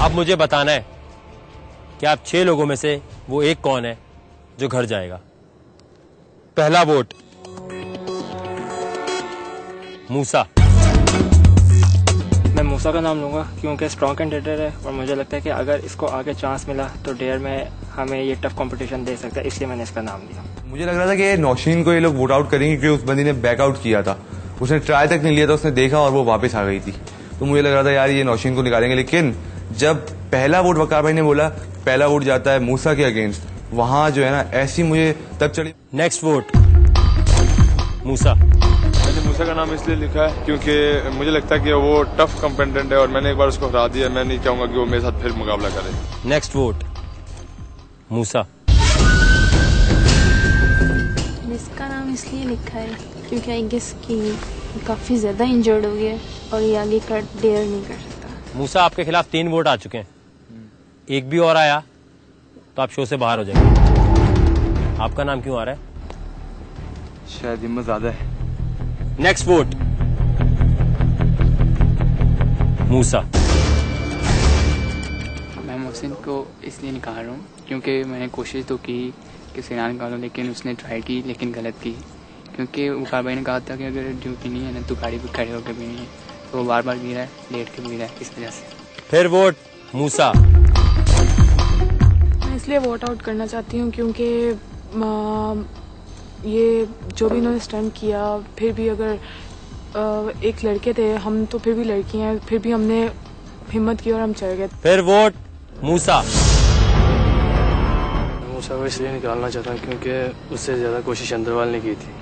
अब मुझे बताना है कि आप 6 लोगों में से वो एक कौन है जो घर जाएगा। पहला वोट मूसा। मैं मूसा का नाम लूँगा क्योंकि स्ट्रॉन्ग कैंडिडेट है और मुझे लगता है कि अगर इसको आगे चांस मिला तो डेयर में हमें ये टफ कंपटीशन दे सकता है, इसलिए मैंने इसका नाम लिया। मुझे लग रहा था कि नौशीन को ये लोग वोट आउट करेंगे क्योंकि उस बंदी ने बैकआउट किया था, उसने ट्राई तक नहीं लिया था, उसने देखा और वो वापस आ गई थी। तो मुझे लग रहा था यार ये नौशीन को निकालेंगे, लेकिन जब पहला वोट वकार भाई ने बोला पहला वोट जाता है मूसा के अगेंस्ट, वहां जो है ना ऐसी मुझे तब चढ़ी। नेक्स्ट वोट मूसा। मैंने मूसा का नाम इसलिए लिखा है क्योंकि मुझे लगता है कि वो टफ कंपेटेंट है और मैंने एक बार उसको हरा दिया। मैं नहीं चाहूंगा कि वो मेरे साथ फिर मुकाबला करे। नेक्स्ट वोट मूसा। इसका नाम इसलिए लिखा है क्योंकि आई गेस कि काफी ज्यादा इंजर्ड हो गया और ये आगे कर डेयर नहीं कर सकता। मूसा, आपके खिलाफ 3 वोट आ चुके हैं, एक भी और आया तो आप शो से बाहर हो जाएंगे। आपका नाम क्यों आ रहा है? शायद हिम्मत ज्यादा है। नेक्स्ट वोट मूसा। मैं मोहसिन को इसलिए निकाल रहा हूँ क्योंकि मैंने कोशिश तो की कि उसे ना निकालूं, लेकिन उसने ट्राई की लेकिन गलत की। क्योंकि वकार भाई ने कहा था कि अगर ड्यू पीनी है ना तो गाड़ी पर खड़े होकर पीनी है, तो वो बार बार गिरा है, लेट के गिरा है, इस वजह से। फिर वोट मूसा। मैं इसलिए वोट आउट करना चाहती हूँ क्योंकि ये जो भी इन्होंने स्टंट किया, फिर भी अगर एक लड़के थे हम तो फिर भी लड़की हैं, फिर भी हमने हिम्मत की और हम चढ़ गए। फिर वोट मूसा। मूसा को इसलिए निकालना चाहता हूँ क्योंकि उससे ज्यादा कोशिश अंदरवाल ने की थी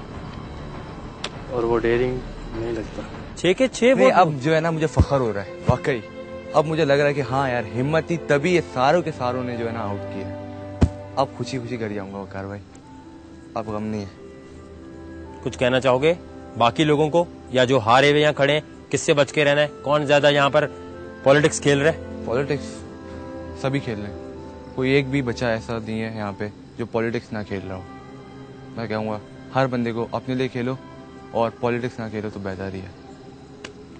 और वो डेयरिंग नहीं लगता। 6 के 6 वोट। अब जो है ना मुझे फख्र हो रहा है वाकई। अब मुझे लग रहा है कि हाँ यार हिम्मत थी तभी ये सारों के सारों ने जो है ना आउट किया। अब खुशी खुशी घर जाऊंगा वकार भाई, अब गम नहीं है। कुछ कहना चाहोगे बाकी लोगों को, या जो हारे हुए यहाँ खड़े हैं, किससे बच के रहना है? कौन ज्यादा यहाँ पर पॉलिटिक्स खेल रहे हैं? पॉलिटिक्स सभी खेल रहे हैं, कोई एक भी बच्चा ऐसा नहीं है यहाँ पे जो पॉलिटिक्स ना खेल रहा हो। मैं कहूँगा हर बंदे को अपने लिए खेलो और पॉलिटिक्स ना खेलो तो बेहतर ही है।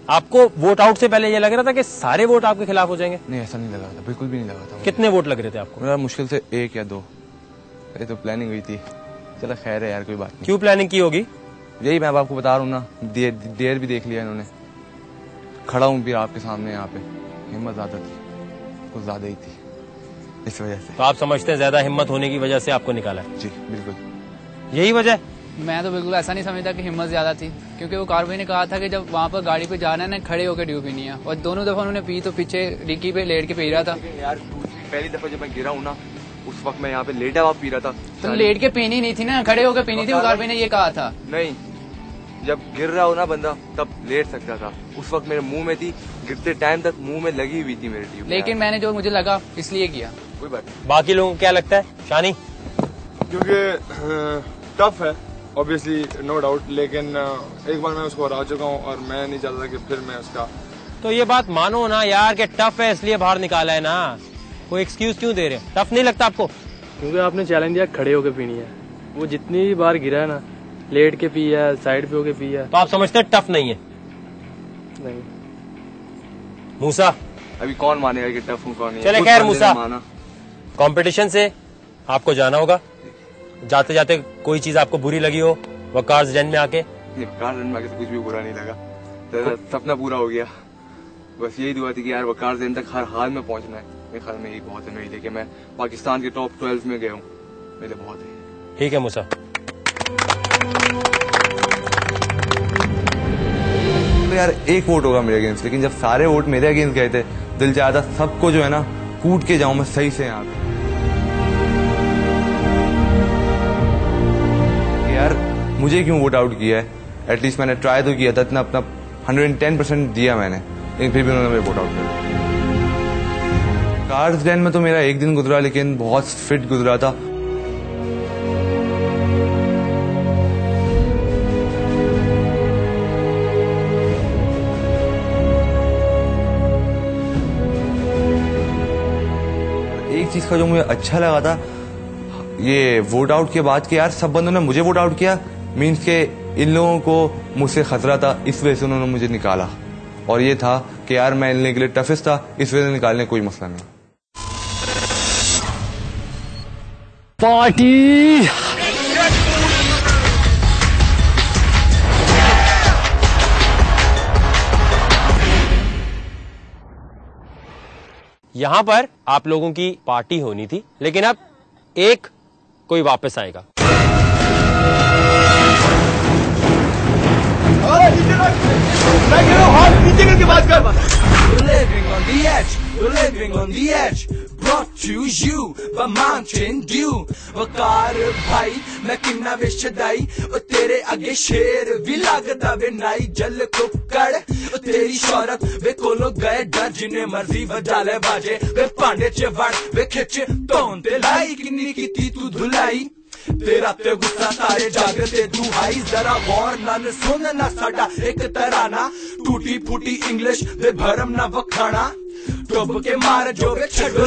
आपको वोट आउट से पहले ये लग रहा था कि सारे वोट आपके खिलाफ हो जाएंगे? नहीं, ऐसा नहीं लगा था, बिल्कुल भी नहीं लगा था। कितने वोट लग रहे थे आपको? मेरा मुश्किल से 1 या 2। ये तो प्लानिंग हुई थी। चलो खैर है यार, कोई बात नहीं। क्यों प्लानिंग की होगी? यही मैं अब आपको बता रहा हूँ ना, देर भी देख लिया इन्होंने। खड़ा हूँ भी आपके सामने यहाँ पे, हिम्मत ज्यादा थी, कुछ ज्यादा ही थी, इस वजह से। तो आप समझते हैं ज्यादा हिम्मत होने की वजह से आपको निकाला है? जी बिल्कुल यही वजह? मैं तो बिल्कुल ऐसा नहीं समझता कि हिम्मत ज्यादा थी, क्योंकि वो कार भाई ने कहा था कि जब वहाँ पर गाड़ी पे जाना है ना खड़े होकर ड्यू पीनी है, और दोनों दफा उन्होंने पी तो पीछे डिक्की पे लेट के पी रहा था। यार पहली दफा जब मैं गिरा हूँ ना उस वक्त मैं यहाँ पे लेटा हुआ पी रहा था। तुम लेट के पीनी नहीं थी ना, खड़े होकर पीनी थी, वो कार भाई ने ये कहा था। नहीं, जब गिर रहा हो ना बंदा तब लेट सकता था। उस वक्त मेरे मुंह में थी, गिरते टाइम तक मुंह में लगी हुई थी मेरे ट्यूब। लेकिन मैंने जो मुझे लगा इसलिए किया। कोई बात नहीं। बाकी लोगों को क्या लगता है? शानी? क्योंकि टफ है ऑब्वियसली, नो डाउट, लेकिन एक बार मैं उसको हरा चुका हूँ और मैं नहीं चाहता कि फिर मैं उसका। तो ये बात मानो ना यार कि टफ है इसलिए बाहर निकाला है ना, कोई एक्सक्यूज क्यों दे रहे हो? टफ नहीं लगता आपको? क्योंकि आपने चैलेंज दिया खड़े होकर पीनी है, वो जितनी बार गिरा है ना, लेट के पी है, साइड पे होके पी है। तो आप समझते हैं टफ नहीं है? नहीं। मूसा? अभी कौन मानेगा कि टफ हूँ कौन नहीं? चले खैर मूसा, कंपटीशन से आपको जाना होगा। जाते जाते कोई चीज आपको बुरी लगी हो वकार जैन में आके? वकार जैन में आके तो कुछ भी बुरा नहीं लगा, तेरा सपना पूरा हो गया। बस यही दुआ थी कि यार वकार जैन तक हर हाल में पहुंचना है। मेरे ख्याल में यही बहुत है मेरे लिए कि मैं पाकिस्तान के टॉप 12 में गया हूँ, मेरे लिए बहुत है। ठीक है मूसा। तो यार एक वोट होगा मेरे अगेंस्ट, लेकिन जब सारे वोट मेरे अगेंस्ट गए थे दिल चाहता सबको जो है ना कूट के जाऊं मैं सही से यहाँ पे। यार मुझे क्यों वोट आउट किया है? एटलीस्ट मैंने ट्राई तो किया था, इतना अपना 110% दिया मैंने, लेकिन फिर भी उन्होंने मेरे वोट आउट कर दिया। कार्स डैन में तो मेरा एक दिन गुजरा, लेकिन बहुत फिट गुजरा था। एक चीज का जो मुझे अच्छा लगा था ये वोट आउट के बाद कि यार सब बंदों ने मुझे वोट आउट किया, मीन्स के इन लोगों को मुझसे खतरा था, इस वजह से उन्होंने मुझे निकाला। और ये था कि यार मैं मिलने के लिए टफेस्ट था, इस वजह से निकालने कोई मसला नहीं। पार्टी यहां पर आप लोगों की पार्टी होनी थी, लेकिन अब एक कोई वापस आएगा। वकार भाई मैं किन्ना वे शदाई तेरे अगे शेर भी लागदा वे नाई जल कुकड़ तेरी शौहरत वे कोलो गए डर जिन्हें मर्जी बजा ले बाजे वे पांडे च वड़ वे खिच तौन ते लाई किन्नी कीती तू धुलाई तेरा ते गुस्सा तारे जागते दुहाई जरा गौर नाल सुन ना साडा एक तराना टूटी फूटी इंग्लिश वे भरम ना वखाना डुब के मार जो वे छड़ो